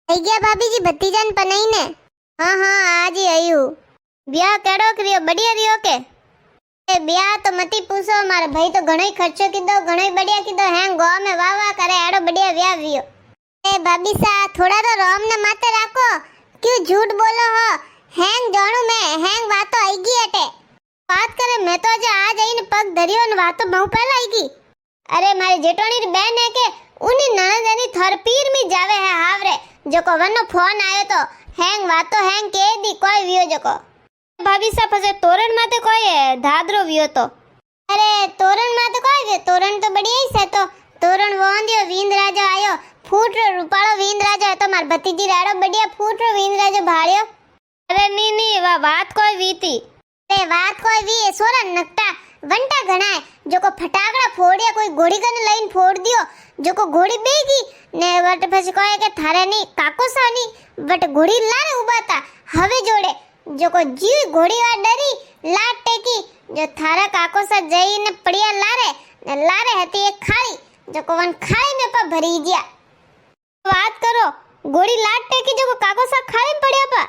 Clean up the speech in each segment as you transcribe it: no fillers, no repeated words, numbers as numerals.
आई गया भाभी जी भतीजान पनाई ने। हाँ हाँ आज ही आई हूँ। ब्याह केड़ो करियो बढ़िया रियो के? ए ब्याह तो मती पूछो, मारा भाई तो घणो ही खर्चो कीधो, घणो ही बढ़िया कीधो है, गांव में वाह वाह करे एड़ो बढ़िया ब्याह रियो। ए भाभी सा थोड़ा तो रोम ने माथे राखो, क्यों झूठ बोलो हो? हैंग जाणू मैं, हैंग बात आई गई अटे। बात करे मैं तो आज आई ने पग धरियो ने बात तो बहु पहला आई गई। अरे मारी जेठोनी री बहन है के उनी ननदनी थरपीर में जावे है हावरे, जको वनो फोन आयो तो हैंग वातो हैंग के दी कोई वियो जको। भाभी सा फसे तोरण माते कोई है धादरो वियो तो। अरे तोरण माते कोई वियो, तोरण तो बढ़िया ही से तो। तोरण वोंदियो वींद राजा आयो, फूटरो रूपाळो वींद राजा है तो मार भतीजी राडो बढ़िया फूटरो वींद राजा भाळ्यो। अरे नी नी वा बात कोई वीती। अरे बात कोई वी सोरा नकटा वंटा घणा है, जोको फटाकड़ा फोड़िया कोई घोड़ी कने लाइन फोड़ दियो, जोको घोड़ी बेगी ने वट પછી કહે કે થારે ની કાકો સાની વટ ઘોડી લારે ઉભા તા હવે જોડે જોકો જીવ ઘોડી વા ડરી લાટ ટેકી જો થારા કાકો સા જઈને પડ્યા લારે ને લારે હતી એક ખાળી જોકો વન ખાળી ને પા ભરી ગયા। વાત કરો ઘોડી લાટ ટેકી જોકો કાકો સા ખાળી પડ્યા પા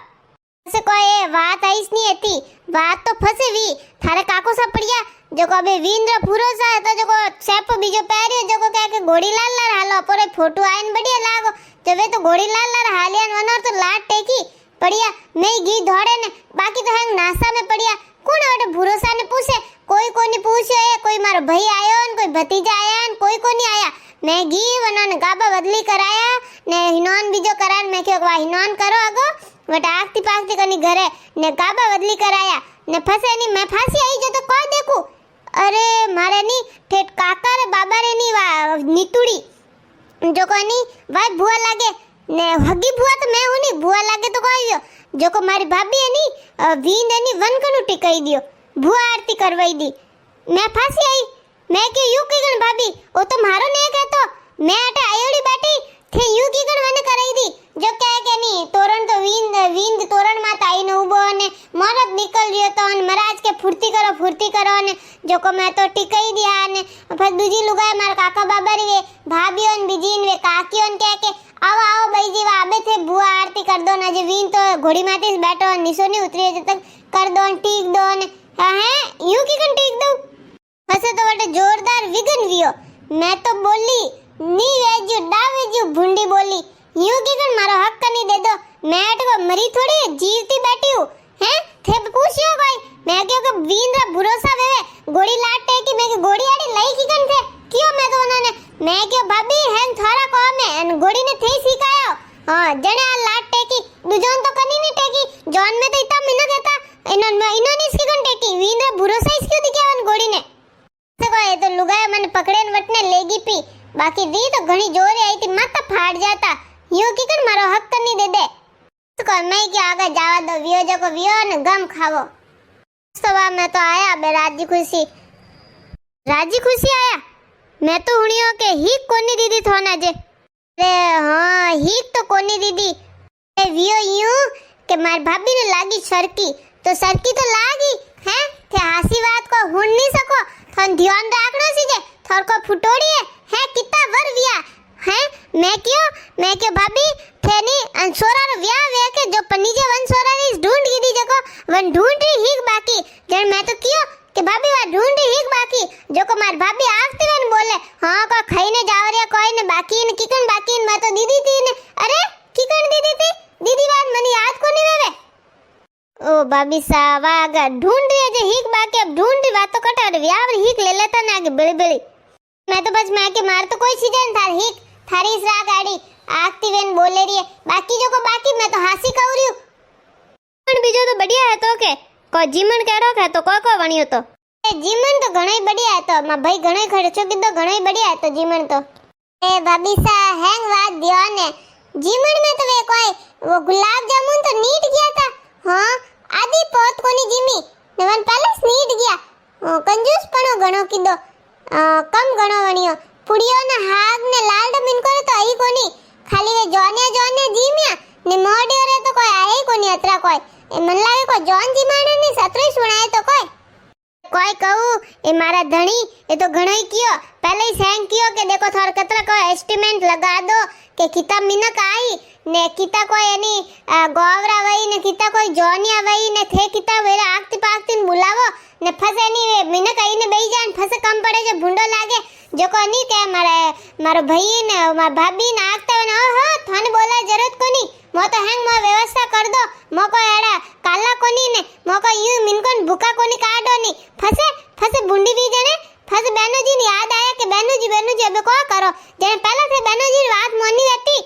से कोई बात आईस नहीं थी, बात तो फसे वी थारे काको सा पड़िया जो को अबे वींद्र पूरो सा है तो जो को सेप बीजो पैरियो जो को कह के घोड़ी लाल लाल हालो पर फोटो आइन बढ़िया लागो जबे तो घोड़ी लाल लाल हालिया वनर तो लाट टेकी पड़िया मैं घी धोड़े ने बाकी तो है नासा में पड़िया कौन वाटे भरोसा ने पूछे कोई कोनी पूछे कोई मारो भाई आयो न कोई भतीजा आया न कोई कोनी आया। मैं घी वनन गाबा बदली कराया ने हिनोन बीजो करान मैं क्यों वा हिनोन करो अगो वट आगती पागती कनी घरे ने गाबा बदली कराया ने फसे नी मैं फांसी आई जो तो कोई देखू। अरे मारे नी ठेठ काका रे बाबा रे नी वा नीतुड़ी जो कोनी वाई बुआ लागे ने हगी बुआ तो मैं हूं नी बुआ लागे तो कोई दियो जो को मारी भाभी है नी वींद है नी वन कनु टिकाई दियो बुआ आरती करवाई दी। मैं फांसी आई मैं के यू की गण भाभी ओ तो मारो ने कहतो मैं अटे आयोड़ी बैठी थे यू की गण वने कराई दी जो कहे के नी तोरण तो वींद तोरण मात आई न उबो ने मरद निकल रियो तो न महाराज के फुर्ती करो ने जो को मैं तो टिकाई दिया ने फिर दूजी लुगाय मार काका बाबा रे भाभीओ न बीजीन वे काकीओ न कह के आओ आओ भाई जी आबे थे बुआ आरती कर दो ना जे वीन तो घोड़ी माथे बैठो निसो नहीं उतरी जब तक कर दो न टीक दो ने हैं यू की कन टीक दो फसे तो वटे जोरदार विगन वियो। मैं तो बोली नी वेजू डावेजू भुंडी बोली यू की कन मारो हक नहीं दे दो मैं अटको मरी थोड़ी जीवती बैठी हूं हैं थे पूछियो कोई मैं क्यों के वींद्र भरोसा वेवे घोड़ी लाट टेकी मैं के घोड़ी आड़ी लई की कन थे क्यों मैं तो उन्होंने मैं क्यों भाभी हैं थारा को में अन घोड़ी ने थे सिखायो हां जने आ लाट टेकी दुजोन तो कनी नहीं टेकी जॉन में तो इतना मिनट देता इन्होंने इसकी कन टेकी वींद्र भरोसा इसकी दिखावन घोड़ी ने से कोई तो लुगाया मन पकड़े न वटने लेगी पी बाकी दी तो घणी जोरे आई थी माथा फाड़ जाता यू की कन मारो हक तो नहीं दे दे तो कोई मैं क्या आगे जावा दो वियो जो को वियो न गम खावो। सवा में तो आया बे राजी खुशी आया मैं तो हुनियो के हीक कोनी दीदी थोना जे अरे हां हीक तो कोनी दीदी ए वियो यूं के मार भाभी ने लागी सरकी तो लागी हैं थे हासी बात को हुन नहीं सको थन ध्यान राखनो सीजे थर को फुटोड़ी है कितना वर विया हैं मैं क्यों भाभी थेनी अंसोरा रो विया वे के जो पनीजे वन सोरा नी ढूंढ गी दी जको वन ढूंढ रही हीक बाकी जन मैं तो क्यों के भाभी वा ढूंढ रही हीक बाकी जो को मार भाभी आखती वन बोले हां को खाईने जाव रिया कोई ने बाकी ने किकन बाकी मैं तो दीदी थी ने अरे किकन दीदी थी दीदी बात मनी याद को नहीं वेवे ओ भाभी सावा अगर ढूंढ रही है जे हीक बाकी अब ढूंढ रही बात तो कटा रे व्यावर हीक ले लेता ना आगे बड़ी मैं तो बस मैं के मार तो कोई चीज न थार हीक थारी इस राग आड़ी आखती वेन बोले रही है बाकी जो को बाकी मैं तो हासी कहू रही हूं पण बीजो तो बढ़िया है तो के को जीमन केड़ो के तो को वणियो तो ए जीमन तो घणई बढ़िया है तो मा भाई घणई खर्चो कीधो घणई बढ़िया है तो जीमन तो ए भाभी सा हैंग बात दियो ने जीमन में तो वे कोई वो गुलाब जामुन तो नीट गया था हां आदि पोत कोनी जीमी नवन पहले नीट गया कंजूस पणो घणो कीधो कम घणो वणियो पुड़ियो ना हाग ने लाल डमिन करे तो आई कोनी खाली वे जोने जीमिया ने मोडियो रे तो कोई आए कोनी अतरा कोई ए मन लागे को जॉन जी माने ने सत्रई सुनाए तो कोई कोई कहू ए मारा धनी ये तो घणो ही कियो पहले ही सेंग कियो के देखो थोड़ा कतरा को एस्टिमेट लगा दो के किता मिनक आई ने किता कोई एनी गोवरा वई ने किता कोई जोनिया वई ने थे किता वेरा आगती पागती बुलावो ने फसे नी मिनक आई ने बेई जान फसे कम पड़े जो भूंडो लागे जो को नी के मारो भाई ने मार भाभी ने आगता ने ओहो थाने बोला जरूरत कोनी मो तो हैंग मो व्यवस्था कर दो मो को एड़ा काला कोनी ने मो को यू मिनकोन भूखा कोनी काढो नी फसे फसे बुंडी भी जने फसे बेनो जी ने याद आया कि बेनो जी अब को करो जने पहले थे बेनो जी बात मोनी रहती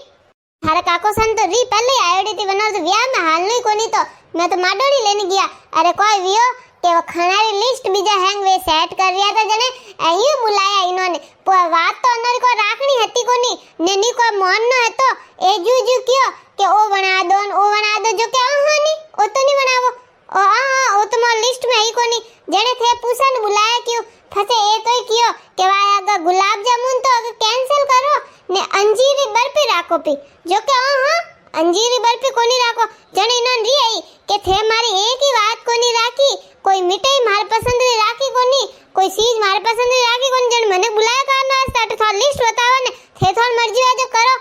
थारे काको सन तो री पहले आयोडी थी वना तो व्याह में हाल नहीं कोनी तो मैं तो माडोड़ी लेने गया अरे कोई वियो के वो खानारी लिस्ट बीजा हैंग वे सेट कर रिया था जने अहियो बुलाया इन्होंने बात तो अंदर को राखनी हती कोनी ने नी को मोन न है तो ए जू कियो के ओ बना दो जो के हानी ओ तो नहीं बनावो ओ ओ तो मोर लिस्ट में ही कोनी जने थे पूछन बुलाया क्यों फसे ए तो कियो के वाया अगर गुलाब जामुन तो अगर कैंसिल करो ने अंजीरी बर्फी राखो पी जो के अंजीरी बर्फी कोनी राखो जने इनन री आई के थे मारी एक ही बात कोनी राखी कोई मिठाई मार पसंद री राखी कोनी कोई चीज मार पसंद री राखी कोनी जने मने बुलाया करना स्टार्ट थोड़ा लिस्ट बताओ ने थे थोड़ मर्जी है जो करो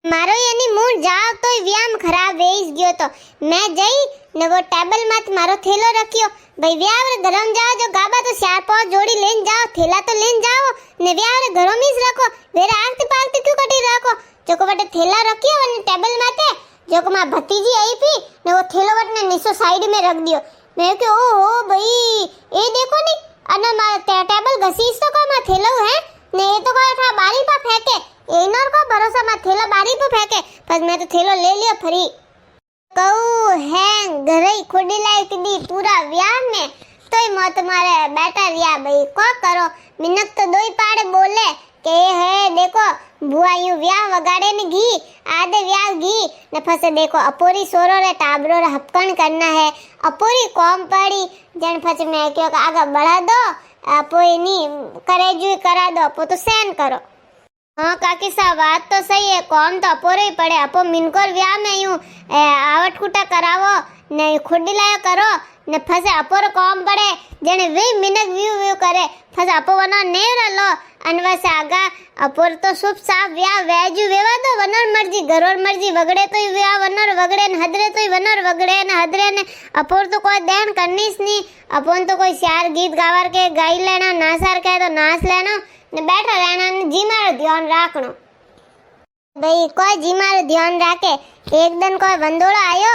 मारो यानी मूड जाओ तो व्यायाम खराब वेस गयो तो मैं जई ने वो टेबल मत मारो थेलो रखियो भाई व्यायाम गरम जाओ जो गाबा तो 4-5 जोड़ी लेन जाओ थेला तो लेन जाओ ने व्यायाम घरों में रखो वेरा आगती पागती क्यों कटी रखो जो को बटे थेला रखियो वने टेबल माथे जो को मां भतीजी आई थी ने वो थेलो वटने नीचो साइड में रख दियो मैं के ओ भाई ए देखो नी अन मारा टेबल घसीस तो को मां थेलो है ने ये तो को था बारी पा फेंके एनर को भरोसा मा थेला बारी पे फेंके पर मैं तो थेलो ले लियो फरी कहू है घरे खुडी लायक दी पूरा व्याह में तोय मत मारे बेटा रिया भाई को करो मिनक तो दोई पाड़े बोले के है देखो बुआ यू व्याह वगाड़े ने घी आधे व्याह घी ने फसे देखो अपोरी सोरो रे टाबरो रे हपकन करना है अपोरी कॉम पड़ी जन फसे मैं क्यों आगे बढ़ा दो अपोई नी करे जू करा दो अपो तो सहन करो हाँ काकी सा बात तो सही है कौन तो अपोरे ही पड़े अपो मिनकोर व्याह में यूं आवट कुटा करावो ने खुडी लायो करो ने फसे अपोर कौन पड़े जने वे मिनक व्यू करे फसे अपो वनो नेर लो अनवा से आगा अपोर तो शुभ साफ व्याह वेजू वेवा तो वनर मर्जी घरोर मर्जी वगड़े तो व्याह वनर वगड़े न हदरे तो वनर वगड़े न हदरे ने अपोर तो कोई देन करनीस नी अपन तो कोई चार गीत गावर के गाई लेना नासार के तो नाच लेना ने बैठा रहना ने जी मारो ध्यान राखनो भाई कोई जी मारो ध्यान राखे एक दिन कोई वंदोड़ो आयो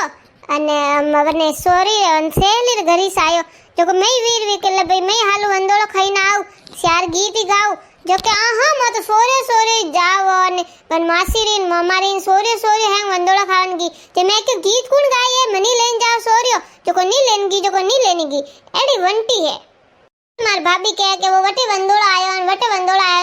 अने मने सोरी सेली घरी से आयो जो मैं वीर वी के भाई मैं हालू वंदोड़ो खाई ना आऊ चार गीत ही गाऊ जो के हाँ मैं तो सोरे जाओ ने पण मासीरीन ममारीन सोरे हैं वंदोड़ो खावन की जे मैं के गीत कौन गाई है मनी लेन जाओ सोरियो जो को नी लेनगी जो को नी लेनेगी एडी वंटी है मार भाभी कहे कि वो वटे वंदोड़ा आयो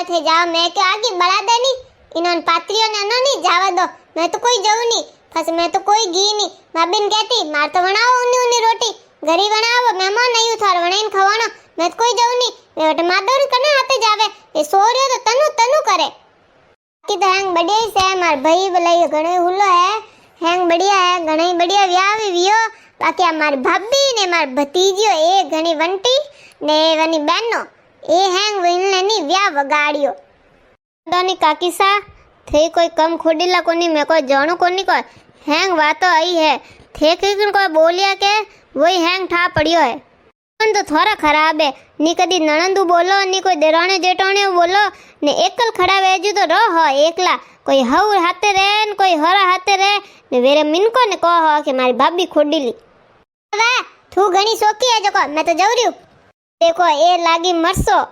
थे जाओ मैं के आगे बढ़ा देनी इन्होंने पात्रियों ने ना नहीं जावा दो मैं तो कोई जाऊं नहीं फस मैं तो कोई गी नहीं भाभी कहती मार तो बनाओ उन्नी रोटी घरी बनाओ मेहमान नहीं थार वणेन खवानो मैं तो कोई जाऊं नहीं मैं वटे मादोरी कने हाथे जावे ए सोरियो तो तनु करे कि तो हैंग बढ़िया ही से मार भाई भलाई घणे हुलो है हैंग बढ़िया है घणे बढ़िया व्याह वियो बाकी हमार भाभी ने मार भतीजियो ए घणी वंटी ने वनी बहनो ए हैंग विनलेनी व्याह वगाड़ियो दोनी काकी सा थे कोई कम खोडीला कोनी मैं कोई जाणो कोनी कोई हैंग वातो आई है थे किन कोई बोलिया के वही हैंग ठा पड़ियो है तो थोड़ा खराब है नी कदी नणंदू बोलो नी कोई देराणे जेठाणे बोलो ने एकल खड़ा वेजू तो रहो एकला कोई हव हाथे रहे न कोई हरा हाथे रहे ने वेरे मिनको ने कहो कि मारी भाभी खोडीली वे तू घणी सोकी है जको मैं तो जाऊ रही हूं देखो ए लागी मरसो